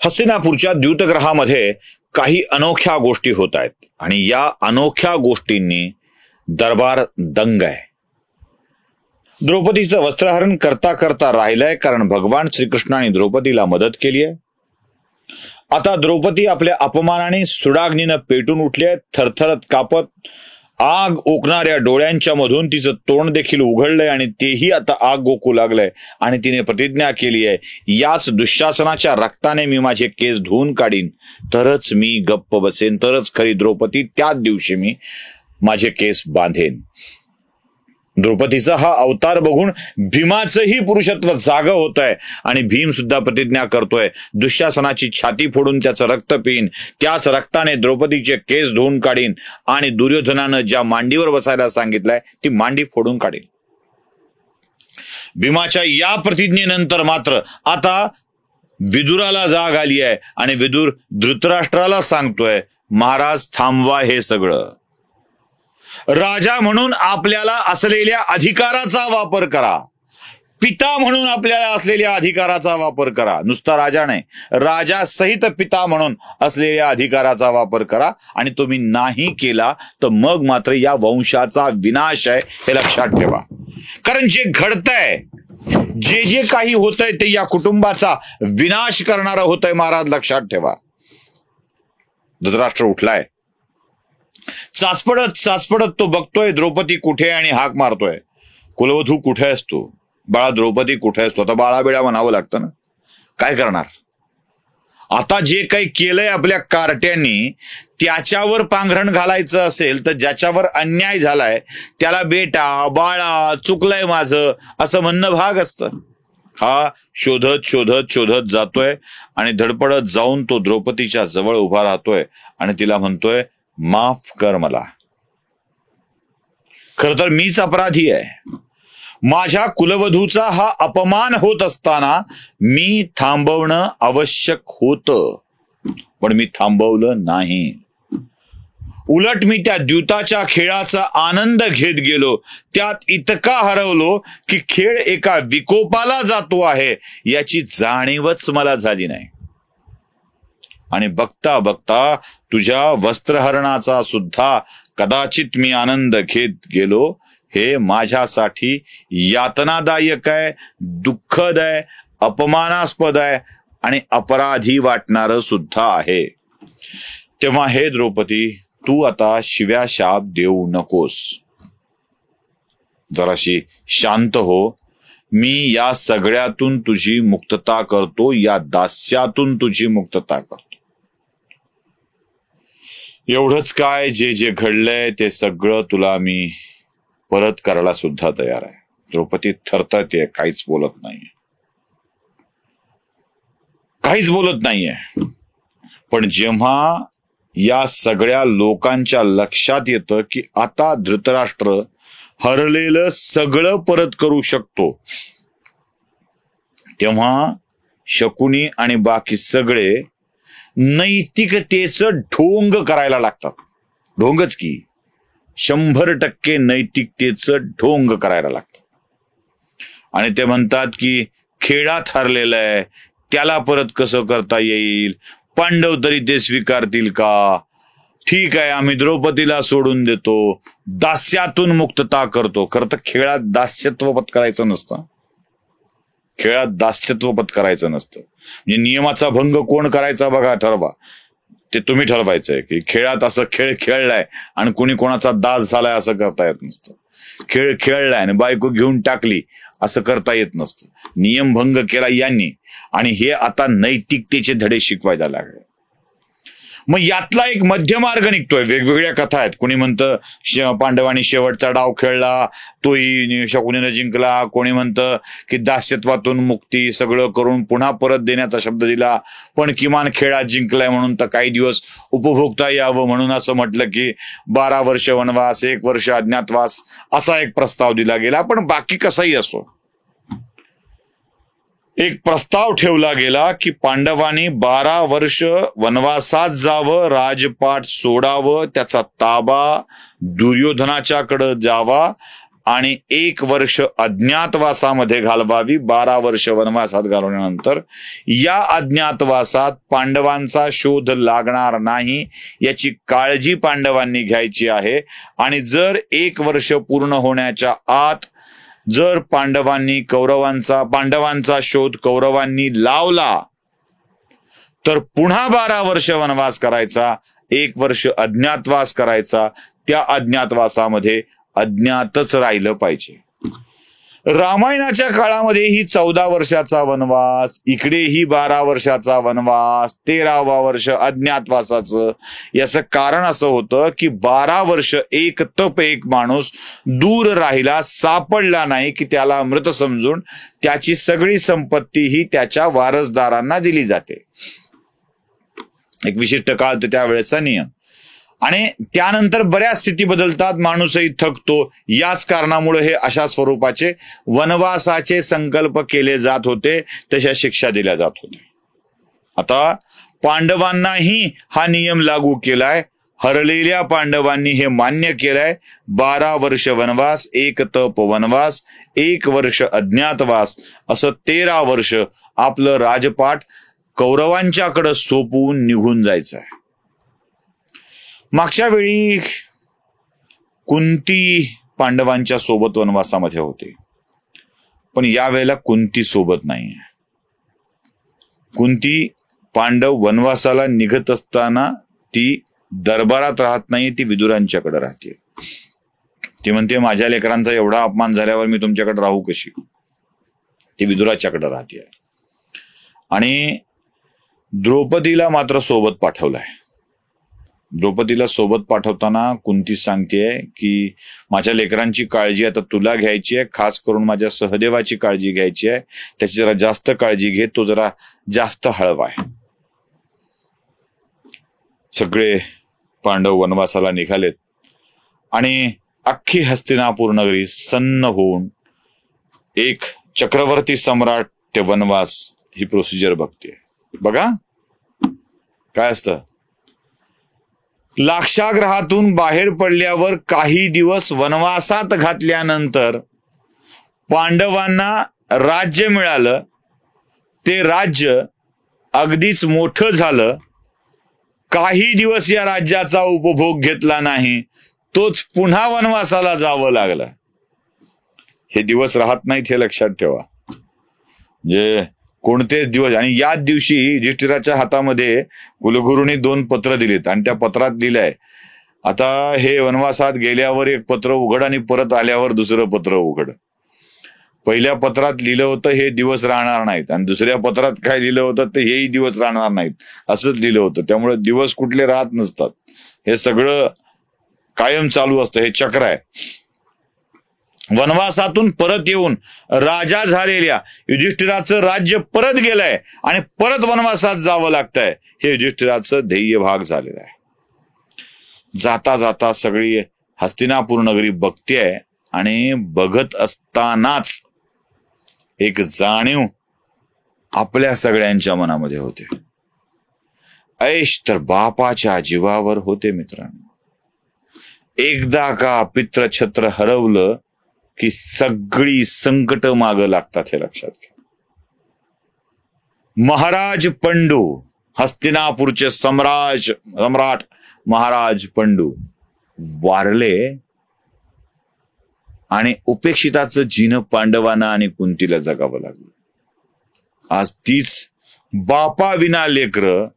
हस्तिनापूरच्या द्यूतग्रहामध्ये काही अनोख्या गोष्टी होत आहेत आणि या अनोख्या गोष्टींनी दरबार दंग आहे. द्रौपदीचं वस्त्रहरण करता करता राहिलंय, कारण भगवान श्रीकृष्णाने द्रौपदीला मदत केली आहे. आता द्रौपदी आपल्या अपमानाने सुडाग्नीनं पेटून उठली आहे. थरथरत कापत आग ओकणाऱ्या डोळ्यांच्या मधून तिचं तोंड देखील उघडलंय आणि तेही आता आग ओकू लागलंय. आणि तिने प्रतिज्ञा केली आहे, याच दुःशासनाच्या रक्ताने मी माझे केस धुवून काढीन, तरच मी गप्प बसेन, तरच खरी द्रौपदी, त्याच दिवशी मी माझे केस बांधेन. द्रौपदीचा हा अवतार बघून भीमाचंही पुरुषत्व जागं होत आहे आणि भीम सुद्धा प्रतिज्ञा करतोय, दुःशासनाची छाती फोडून त्याचं रक्त पिईन, त्याच रक्ताने द्रौपदीचे केस धुवून काढीन आणि दुर्योधनानं ज्या मांडीवर बसायला सांगितलंय ती मांडी फोडून काढीन. भीमाच्या या प्रतिज्ञेनंतर मात्र आता विदुराला जाग आली आहे आणि विदुर धृतराष्ट्राला सांगतोय, महाराज थांबवा हे सगळं. राजा म्हणून आपल्याला असलेल्या अधिकाराचा वापर करा, पिता म्हणून आपल्याला असलेल्या अधिकाराचा वापर करा, नुसता राजा नाही, राजा सहित पिता म्हणून असलेल्या अधिकाराचा वापर करा. आणि तुम्ही नाही केला तर मग मात्र या वंशाचा विनाश आहे हे लक्षात ठेवा. कारण जे घडतंय, जे जे काही होतंय ते या कुटुंबाचा विनाश करणारं होतंय, महाराज लक्षात ठेवा. धृतराष्ट्र उठलाय, चाचपडत तो बघतोय द्रौपदी कुठे आणि हाक मारतोय, कुलवधू कुठे असतो, बाळा द्रौपदी कुठे असतो. आता बाळाबिळा म्हणावं लागतं ना, काय करणार. आता जे काही केलंय आपल्या कार्ट्यांनी, त्याच्यावर पांघरण घालायचं असेल तर ज्याच्यावर अन्याय झालाय त्याला बेटा बाळा चुकलंय माझं असं म्हणणं भाग असतं. हा शोधत शोधत शोधत जातोय आणि धडपडत जाऊन तो द्रौपदीच्या जवळ उभा राहतोय आणि तिला म्हणतोय, माफ कर मला, खर तर मीच अपराधी आहे. माझ्या कुलवधूचा हा अपमान होत असताना मी थांबवणं आवश्यक होतं, पण मी थांबवलं नाही. उलट मी त्या द्यूताच्या खेळाचा आनंद घेत गेलो, त्यात इतका हरवलो की खेळ एका विकोपाला जातो आहे याची जाणीवच मला झाली नाही. आणि बघता बघता तुझ्या वस्त्रहरणाचा सुद्धा कदाचित मी आनंद घेत गेलो. हे माझ्यासाठी यातनादायक आहे, दुःखद आहे, अपमानास्पद आहे आणि अपराधी वाटणारं सुद्धा आहे. तेव्हा हे द्रौपदी, तू आता शिव्या शाप देऊ नकोस, जराशी शांत हो. मी या सगळ्यातून तुझी मुक्तता करतो, या दास्यातून तुझी मुक्तता करतो. एवढंच काय, जे जे घडलंय ते सगळं तुला मी परत करायला सुद्धा तयार आहे. द्रौपदी थरथरते, काहीच बोलत नाहीये, काहीच बोलत नाहीये. पण जेव्हा या सगळ्या लोकांच्या लक्षात येतं की आता धृतराष्ट्र हरलेलं सगळं परत करू शकतो, तेव्हा शकुनी आणि बाकी सगळे नैतिकतेचं ढोंग करायला लागतात. ढोंगच की, 100% नैतिकतेचं ढोंग करायला लागतात. आणि ते म्हणतात की खेळात हरलेलं आहे, त्याला परत कसं करता येईल, पांडव तरी ते स्वीकारतील का, ठीक आहे आम्ही द्रौपदीला सोडून देतो, दास्यातून मुक्तता करतो. खरं तर खेळात दास्यत्व पत्करायचं नसतं, खेळात दास्यत्व पत्करायचं नसतं. म्हणजे नियमाचा भंग कोण करायचा बघा, ठरवा, ते तुम्ही ठरवायचंय की खेळात असं खेळ खेळलाय आणि कोणी कोणाचा दास झालाय असं करता येत नसतं. खेळ खेळलाय आणि बायको घेऊन टाकली असं करता येत नसतं. नियम भंग केला यांनी आणि हे आता नैतिकतेचे धडे शिकवायला लागले. मग यातला एक मध्यमार्ग निघतोय. वेगवेगळ्या कथा आहेत. कोणी म्हणतं पांडवांनी शेवटचा डाव खेळला, तोही शकुनीनं जिंकला. कोणी म्हणतं की दास्यत्वातून मुक्ती सगळं करून पुन्हा परत देण्याचा शब्द दिला, पण किमान खेळात जिंकलाय म्हणून तर काही दिवस उपभोगता यावं म्हणून असं म्हटलं की 12 वर्ष वनवास, 1 वर्ष अज्ञातवास असा एक प्रस्ताव दिला गेला. पण बाकी कसंही असो, एक प्रस्ताव ठेवला गेला की पांडवांनी 12 वर्ष वनवासात जावं, राजपाट सोडावं, त्याचा ताबा दुर्योधनाच्याकडे जावा आणि 1 वर्ष अज्ञातवासामध्ये घालवावी. 12 वर्ष वनवासात घालवल्यानंतर या अज्ञातवासात पांडवांचा शोध लागणार नाही याची काळजी पांडवांनी घ्यायची आहे. आणि जर 1 वर्ष पूर्ण होण्याच्या आत जर पांडवांचा शोध कौरवांनी लावला तर पुन्हा 12 वर्ष वनवास करायचा, 1 वर्ष अज्ञातवास करायचा. त्या अज्ञातवासामध्ये अज्ञातच राहिलं पाहिजे. रामायणाच्या काळामध्ये ही 14 वर्षाचा वनवास, इकडेही 12 वर्षाचा वनवास, 13वा वर्ष अज्ञातवासाचं. याचं कारण असं होतं की 12 वर्ष एक माणूस दूर राहिला, सापडला नाही की त्याला मृत समजून त्याची सगळी संपत्ती ही त्याच्या वारसदारांना दिली जाते. एक विशिष्ट काळ तर त्यावेळेचा नियम. आणि त्यानंतर बऱ्याच स्थिती बदलतात, माणूसही थकतो. याच कारणामुळे हे अशा स्वरूपाचे वनवासाचे संकल्प केले जात होते, तशा शिक्षा दिल्या जात होत्या. आता पांडवांनाही हा नियम लागू केलाय. हरलेल्या पांडवांनी हे मान्य केलंय. 12 वर्ष वनवास, 1 तप वनवास, 1 वर्ष अज्ञातवास, असं 13 वर्ष आपलं राजपाट कौरवांच्याकडे सोपवून निघून जायचं आहे. मागच्या वेळी कुंती पांडवांच्या सोबत वनवासामध्ये होते, पण यावेळेला कुंती सोबत नाहीये. कुंती पांडव वनवासाला निघत असताना ती दरबारात राहत नाही, ती विदुरांच्याकडे राहते. ती म्हणते माझ्या लेकरांचा एवढा अपमान झाल्यावर मी तुमच्याकडे राहू कशी. ती विदुराच्याकडे राहते. आणि द्रौपदीला मात्र सोबत पाठवलाय. द्रौपदीला सोबत पाठवताना कुंती सांगतेय की माझ्या लेकरांची काळजी आता तुला घ्यायची आहे, खास करून माझ्या सहदेवाची काळजी घ्यायची आहे, त्याची जरा जास्त काळजी घे, तो जरा जास्त हळवा आहे. सगळे पांडव वनवासाला निघालेत आणि अख्खी हस्तिनापूर नगरी सन्न होऊन एक चक्रवर्ती सम्राट ते वनवास ही प्रोसिजर बघते. बघा काय असतं. लाक्षागृहातून बाहेर पडल्यावर काही दिवस वनवासात घातल्यानंतर पांडवांना राज्य मिळालं. ते राज्य अगदीच मोठं झालं. काही दिवस या राज्याचा उपभोग घेतला नाही, तोच पुन्हा वनवासाला जावं लागलं. हे दिवस राहत नाहीत, हे लक्षात ठेवा. म्हणजे कोणतेच दिवस. आणि याच दिवशी युधिष्ठिराच्या हातामध्ये कुलगुरूंनी 2 पत्र दिलीत आणि त्या पत्रात लिहिलंय, आता हे वनवासात गेल्यावर एक पत्र उघड आणि परत आल्यावर दुसरं पत्र उघड. पहिल्या पत्रात लिहिलं होतं हे दिवस राहणार नाहीत, आणि दुसऱ्या पत्रात काय लिहिलं होतं तर हेही दिवस राहणार नाहीत असंच लिहिलं होतं. त्यामुळे दिवस कुठले राहत नसतात, हे सगळं कायम चालू असतं, हे चक्र आहे. वनवासातून परत येऊन राजा झालेल्या युधिष्ठिराचं राज्य परत गेलंय आणि परत वनवासात जावं लागतंय, हे युधिष्ठिराचं ध्येय भाग झालेलं आहे. जाता जाता सगळी हस्तिनापूर नगरी बघतेय आणि बघत असतानाच एक जाणीव आपल्या सगळ्यांच्या मनामध्ये होते. ऐश तर बापाच्या जीवावर होते मित्रांनो. एकदा का पित्रछत्र हरवलं की सगळी संकट मागं लागतात, हे लक्षात घ्या. महाराज पंडू, हस्तिनापूरचे सम्राट महाराज पंडू वारले आणि उपेक्षिताचं जीन पांडवांना आणि कुंतीला जगावं लागलं. आज तीच बापा विना लेकरं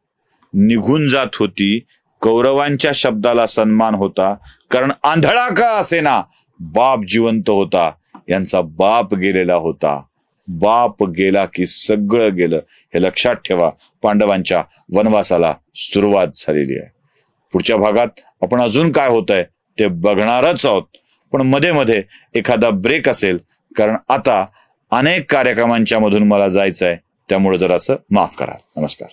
निघून जात होती. कौरवांच्या शब्दाला सन्मान होता, कारण आंधळा का असेना बाप जिवंत होता. यांचा बाप गेलेला होता. बाप गेला की सगळं गेलं, हे लक्षात ठेवा. पांडवांच्या वनवासाला सुरुवात झालेली आहे. पुढच्या भागात आपण अजून काय होतंय ते बघणारच आहोत, पण मध्ये मध्ये एखादा ब्रेक असेल, कारण आता अनेक कार्यक्रमांच्या मधून मला जायचंय, त्यामुळे जरासं माफ करा. नमस्कार.